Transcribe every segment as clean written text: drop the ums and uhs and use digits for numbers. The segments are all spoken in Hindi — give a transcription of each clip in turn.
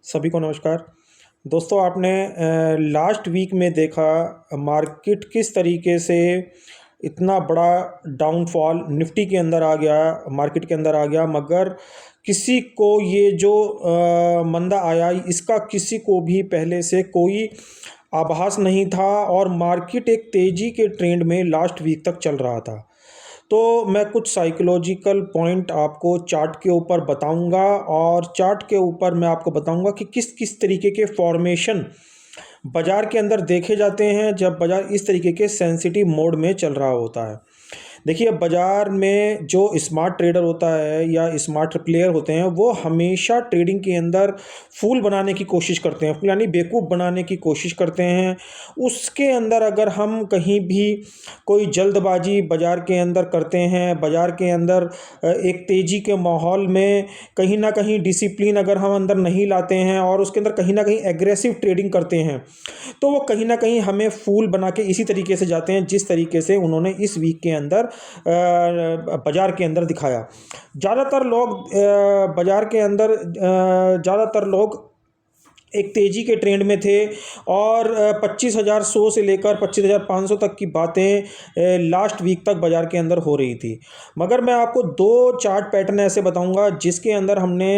सभी को नमस्कार। दोस्तों आपने लास्ट वीक में देखा मार्केट किस तरीके से इतना बड़ा डाउनफॉल निफ्टी के अंदर आ गया, मार्केट के अंदर आ गया, मगर किसी को ये जो मंदा आया इसका किसी को भी पहले से कोई आभास नहीं था और मार्केट एक तेज़ी के ट्रेंड में लास्ट वीक तक चल रहा था। तो मैं कुछ साइकोलॉजिकल पॉइंट आपको चार्ट के ऊपर बताऊंगा और चार्ट के ऊपर मैं आपको बताऊंगा कि किस किस तरीके के फॉर्मेशन बाज़ार के अंदर देखे जाते हैं जब बाज़ार इस तरीके के सेंसिटिव मोड में चल रहा होता है। देखिए, बाज़ार में जो स्मार्ट ट्रेडर होता है या स्मार्ट प्लेयर होते हैं वो हमेशा ट्रेडिंग के अंदर फूल बनाने की कोशिश करते हैं, यानी बेवकूफ़ बनाने की कोशिश करते हैं। उसके अंदर अगर हम कहीं भी कोई जल्दबाजी बाज़ार के अंदर करते हैं, बाज़ार के अंदर एक तेज़ी के माहौल में कहीं ना कहीं डिसिप्लिन अगर हम अंदर नहीं लाते हैं और उसके अंदर कहीं ना कहीं एग्रेसिव ट्रेडिंग करते हैं, तो वो कहीं ना कहीं हमें फूल बना के इसी तरीके से जाते हैं जिस तरीके से उन्होंने इस वीक के अंदर बाज़ार के अंदर दिखाया। ज़्यादातर लोग बाज़ार के अंदर ज़्यादातर लोग एक तेज़ी के ट्रेंड में थे और 25,100 से लेकर 25,500 तक की बातें लास्ट वीक तक बाज़ार के अंदर हो रही थी। मगर मैं आपको दो चार्ट पैटर्न ऐसे बताऊंगा जिसके अंदर हमने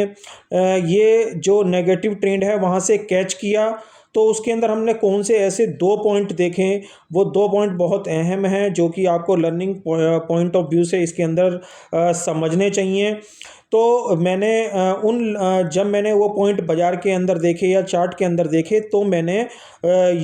ये जो नेगेटिव ट्रेंड है वहाँ से कैच किया। तो उसके अंदर हमने कौन से ऐसे दो पॉइंट देखें, वो दो पॉइंट बहुत अहम हैं जो कि आपको लर्निंग पॉइंट ऑफ व्यू से इसके अंदर समझने चाहिए। तो मैंने जब मैंने वो पॉइंट बाज़ार के अंदर देखे या चार्ट के अंदर देखे तो मैंने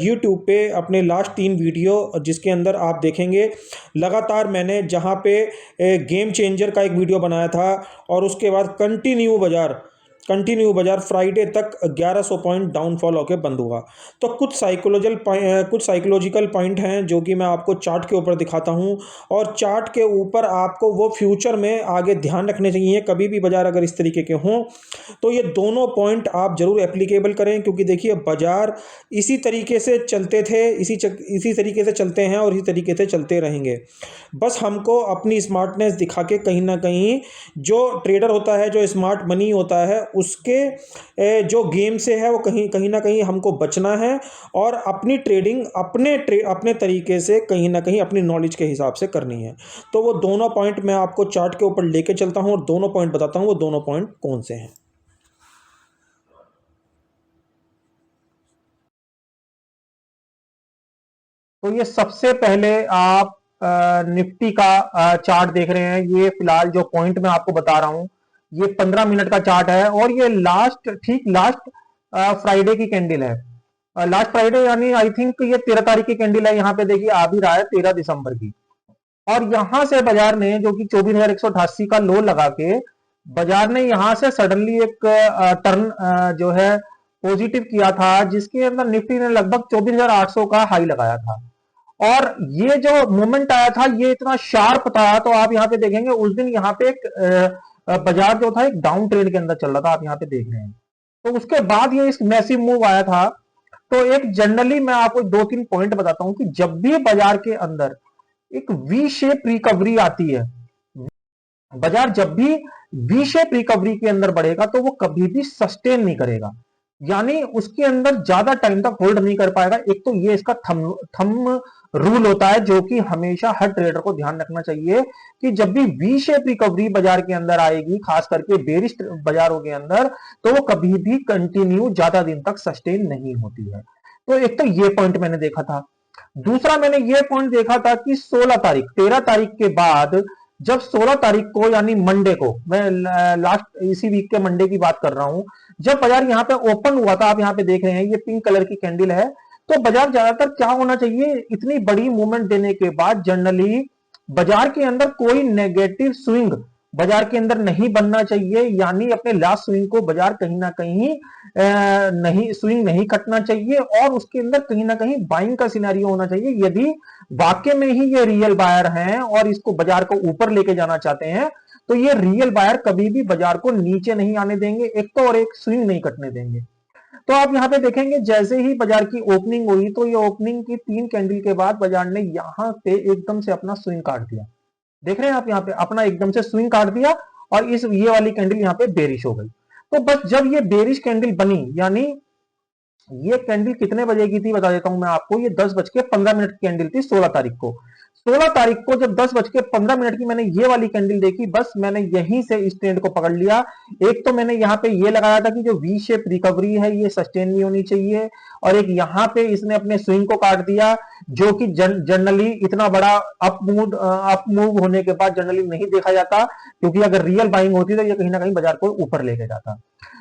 यूट्यूब पे अपने लास्ट 3 वीडियो जिसके अंदर आप देखेंगे लगातार मैंने जहाँ पे गेम चेंजर का एक वीडियो बनाया था और उसके बाद कंटिन्यू बाजार फ्राइडे तक 1100 पॉइंट डाउनफॉल होकर बंद हुआ। तो कुछ साइकोलॉजिकल पॉइंट हैं जो कि मैं आपको चार्ट के ऊपर दिखाता हूं और चार्ट के ऊपर आपको वो फ्यूचर में आगे ध्यान रखने चाहिए। कभी भी बाजार अगर इस तरीके के हों तो ये दोनों पॉइंट आप ज़रूर एप्लीकेबल करें, क्योंकि देखिए बाजार इसी तरीके से चलते थे, इसी तरीके से चलते हैं और इसी तरीके से चलते रहेंगे। बस हमको अपनी स्मार्टनेस दिखा के कहीं ना कहीं जो ट्रेडर होता है, जो स्मार्ट मनी होता है, उसके जो गेम से है वो कहीं ना कहीं हमको बचना है और अपनी ट्रेडिंग अपने तरीके से कहीं ना कहीं अपनी नॉलेज के हिसाब से करनी है। तो वो दोनों पॉइंट मैं आपको चार्ट के ऊपर लेके चलता हूं और दोनों पॉइंट बताता हूं वो दोनों पॉइंट कौन से हैं। तो ये सबसे पहले आप निफ्टी का चार्ट देख रहे हैं। ये फिलहाल जो पॉइंट मैं आपको बता रहा हूं ये 15 मिनट का चार्ट है और ये ठीक लास्ट फ्राइडे की कैंडल है। लास्ट फ्राइडे यानी आई थिंक ये 13 तारीख की कैंडल है। यहाँ पे देखिए आ भी रहा है 13 दिसंबर की। और यहां से बाजार ने जो कि 24,188 का लो लगा के बाजार ने यहां से सडनली एक टर्न जो है पॉजिटिव किया था, जिसके अंदर निफ्टी ने लगभग 24,800 का हाई लगाया था। और ये जो मोमेंट आया था ये इतना शार्प था, तो आप यहाँ पे देखेंगे उस दिन यहाँ पे एक बाजार जो था एक डाउन ट्रेंड के अंदर चल रहा था, आप यहाँ पे देख रहे हैं। तो उसके बाद ये इस मैसिव मूव आया था। तो एक जनरली मैं आपको 2-3 पॉइंट बताता हूं कि जब भी बाजार के अंदर एक वी शेप रिकवरी आती है, बाजार जब भी वी शेप रिकवरी के अंदर बढ़ेगा तो वो कभी भी सस्टेन नहीं करेगा, यानी उसके अंदर ज्यादा टाइम तक होल्ड नहीं कर पाएगा। एक तो ये इसका थम रूल होता है जो कि हमेशा हर ट्रेडर को ध्यान रखना चाहिए कि जब भी वी शेप रिकवरी बाजार के अंदर आएगी, खास करके बेरिश बाजारों के अंदर, तो वो कभी भी कंटिन्यू ज्यादा दिन तक सस्टेन नहीं होती है। तो एक तो ये पॉइंट मैंने देखा था। दूसरा मैंने ये पॉइंट देखा था कि 16 तारीख 13 तारीख के बाद जब 16 तारीख को यानी मंडे को, मैं लास्ट इसी वीक के मंडे की बात कर रहा हूं, जब बाजार यहां पे ओपन हुआ था, आप यहां पे देख रहे हैं ये पिंक कलर की कैंडल है। तो बाजार ज्यादातर क्या होना चाहिए, इतनी बड़ी मूवमेंट देने के बाद जनरली बाजार के अंदर कोई नेगेटिव स्विंग बाजार के अंदर नहीं बनना चाहिए, यानी अपने लास्ट स्विंग को बाजार कहीं ना कहीं नहीं स्विंग नहीं कटना चाहिए और उसके अंदर कहीं ना कहीं बाइंग का सिनेरियो होना चाहिए। यदि वाकई में ही ये रियल बायर हैं और इसको बाजार को ऊपर लेके जाना चाहते हैं, तो ये रियल बायर कभी भी बाजार को नीचे नहीं आने देंगे, एक तो, और एक स्विंग नहीं कटने देंगे। तो आप यहां पे देखेंगे जैसे ही बाजार की ओपनिंग हुई तो ये ओपनिंग की 3 कैंडल के बाद बाजार ने यहां पे एकदम से अपना स्विंग काट दिया। देख रहे हैं आप यहाँ पे अपना एकदम से स्विंग काट दिया और इस ये वाली कैंडल यहाँ पे बेरिश हो गई। तो बस जब ये बेरिश कैंडल बनी, यानी ये कैंडल कितने बजे की थी बता देता हूं मैं आपको, ये 10:15 की कैंडल थी 16 तारीख को। 16 तारीख को जब 10:15 की मैंने ये वाली कैंडल देखी, बस मैंने यहीं से इस ट्रेंड को पकड़ लिया। एक तो मैंने यहाँ पे ये लगाया था कि जो वी शेप रिकवरी है ये सस्टेन भी होनी चाहिए, और एक यहाँ पे इसने अपने स्विंग को काट दिया, जो कि जनरली इतना बड़ा अप मूव होने के बाद जनरली नहीं देखा जाता, क्योंकि अगर रियल बाइंग होती तो ये कहीं ना कहीं बाजार को ऊपर लेके जाता।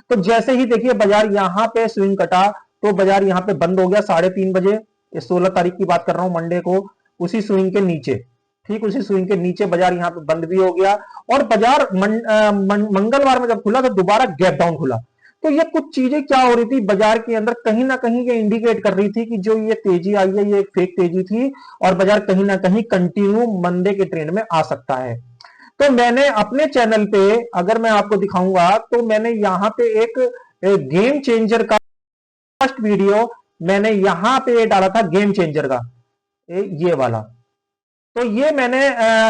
तो जैसे ही देखिए बाजार यहाँ पे स्विंग कटा, तो बाजार यहाँ पे बंद हो गया 3:30 बजे, 16 तारीख की बात कर रहा हूं, मंडे को, उसी स्विंग के नीचे, ठीक उसी स्विंग के नीचे बाजार यहाँ पे बंद भी हो गया। और बाजार मंगलवार में जब खुला तो दोबारा गैप डाउन खुला। तो ये कुछ चीजें क्या हो रही थी बाजार के अंदर, कहीं ना कहीं ये इंडिकेट कर रही थी कि जो ये तेजी आई है ये एक फेक तेजी थी, और बाजार कहीं ना कहीं कंटिन्यू मंदे के ट्रेंड में आ सकता है। तो मैंने अपने चैनल पे, अगर मैं आपको दिखाऊंगा, तो मैंने यहाँ पे एक गेम चेंजर का फर्स्ट वीडियो मैंने यहां पे डाला था, गेम चेंजर का ये वाला। तो ये मैंने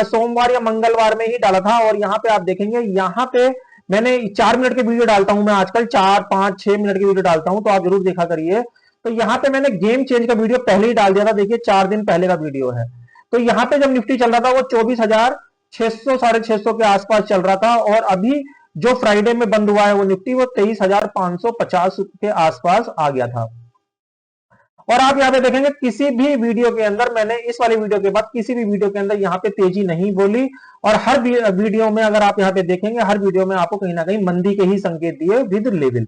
सोमवार या मंगलवार में ही डाला था, और यहां पे आप देखेंगे, यहां पे मैंने 4 मिनट के वीडियो डालता हूं मैं आजकल, 4, 5, 6 मिनट के वीडियो डालता हूं, तो आप जरूर देखा करिए। तो यहां पे मैंने गेम चेंज का वीडियो पहले ही डाल दिया था, देखिए 4 दिन पहले का वीडियो है। तो यहां पे जब निफ्टी चल रहा था वो 24,600 650 के आसपास चल रहा था, और अभी जो फ्राइडे में बंद हुआ है वो निफ्टी, वो 23,550 के आसपास आ गया था। और आप यहां पे देखेंगे किसी भी वीडियो के अंदर, मैंने इस वाले वीडियो के बाद किसी भी वीडियो के अंदर यहां पे तेजी नहीं बोली, और हर वीडियो में अगर आप यहां पे देखेंगे, हर वीडियो में आपको कहीं ना कहीं मंदी के ही संकेत दिए विद लेवल।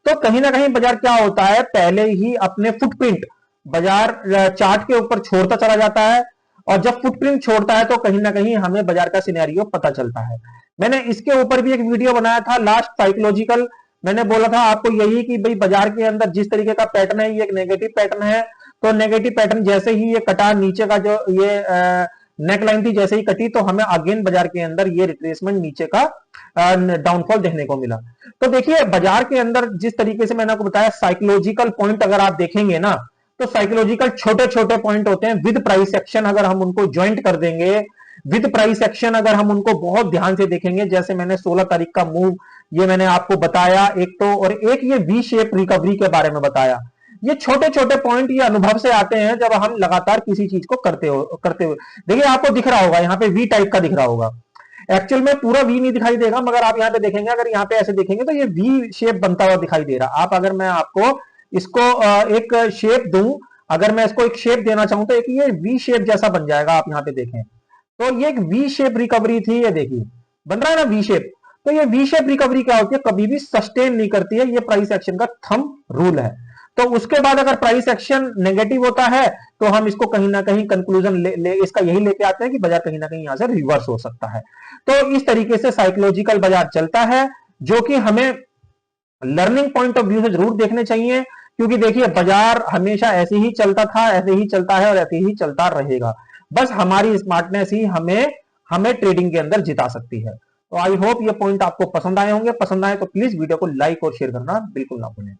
तो कहीं ना कहीं बाजार क्या होता है, पहले ही अपने फुटप्रिंट बाजार चार्ट के ऊपर छोड़ता चला जाता है, और जब फुटप्रिंट छोड़ता है तो कहीं ना कहीं हमें बाजार का सिनेरियो पता चलता है। मैंने इसके ऊपर भी एक वीडियो बनाया था लास्ट, साइकोलॉजिकल। मैंने बोला था आपको यही कि भाई बाजार के अंदर जिस तरीके का पैटर्न है ये एक नेगेटिव पैटर्न है, तो नेगेटिव पैटर्न जैसे ही ये कटा, नीचे का जो ये नेक लाइन थी जैसे ही कटी, तो हमें अगेन बाजार के अंदर ये रिट्रेसमेंट नीचे का डाउनफॉल देखने को मिला। तो देखिए बाजार के अंदर जिस तरीके से मैंने आपको बताया, साइकोलॉजिकल पॉइंट अगर आप देखेंगे ना, तो साइकोलॉजिकल छोटे छोटे पॉइंट होते हैं, विद प्राइस एक्शन अगर हम उनको ज्वाइंट कर देंगे, विद प्राइस एक्शन अगर हम उनको बहुत ध्यान से देखेंगे, जैसे मैंने 16 तारीख का मूव ये मैंने आपको बताया एक तो, और एक ये वी शेप रिकवरी के बारे में बताया। ये छोटे छोटे पॉइंट ये अनुभव से आते हैं जब हम लगातार किसी चीज को करते हुए देखिए, आपको दिख रहा होगा यहाँ पे वी टाइप का दिख रहा होगा, एक्चुअल में पूरा वी नहीं दिखाई देगा, मगर आप यहाँ पे देखेंगे, अगर यहाँ पे ऐसे देखेंगे तो ये वी शेप बनता हुआ दिखाई दे रहा। आप अगर मैं आपको इसको एक शेप दूं, अगर मैं इसको एक शेप देना चाहूं तो एक ये वी शेप जैसा बन जाएगा, आप यहाँ पे देखें तो ये एक वी शेप रिकवरी थी, ये देखिए बन रहा है ना वी शेप। तो ये वी शेप रिकवरी क्या होती है, कभी भी सस्टेन नहीं करती है, ये प्राइस एक्शन का थंब रूल है। तो उसके बाद अगर प्राइस एक्शन नेगेटिव होता है तो हम इसको कहीं ना कहीं कंक्लूजन इसका यही लेके आते हैं कि बाजार कहीं ना कहीं यहां से रिवर्स हो सकता है। तो इस तरीके से साइकोलॉजिकल बाजार चलता है, जो कि हमें लर्निंग पॉइंट ऑफ व्यू से जरूर देखने चाहिए, क्योंकि देखिए बाजार हमेशा ऐसे ही चलता था, ऐसे ही चलता है, और ऐसे ही चलता रहेगा। बस हमारी स्मार्टनेस ही हमें हमें ट्रेडिंग के अंदर जिता सकती है। तो आई होप ये पॉइंट आपको पसंद आए होंगे, पसंद आए तो प्लीज वीडियो को लाइक और शेयर करना बिल्कुल ना भूलें।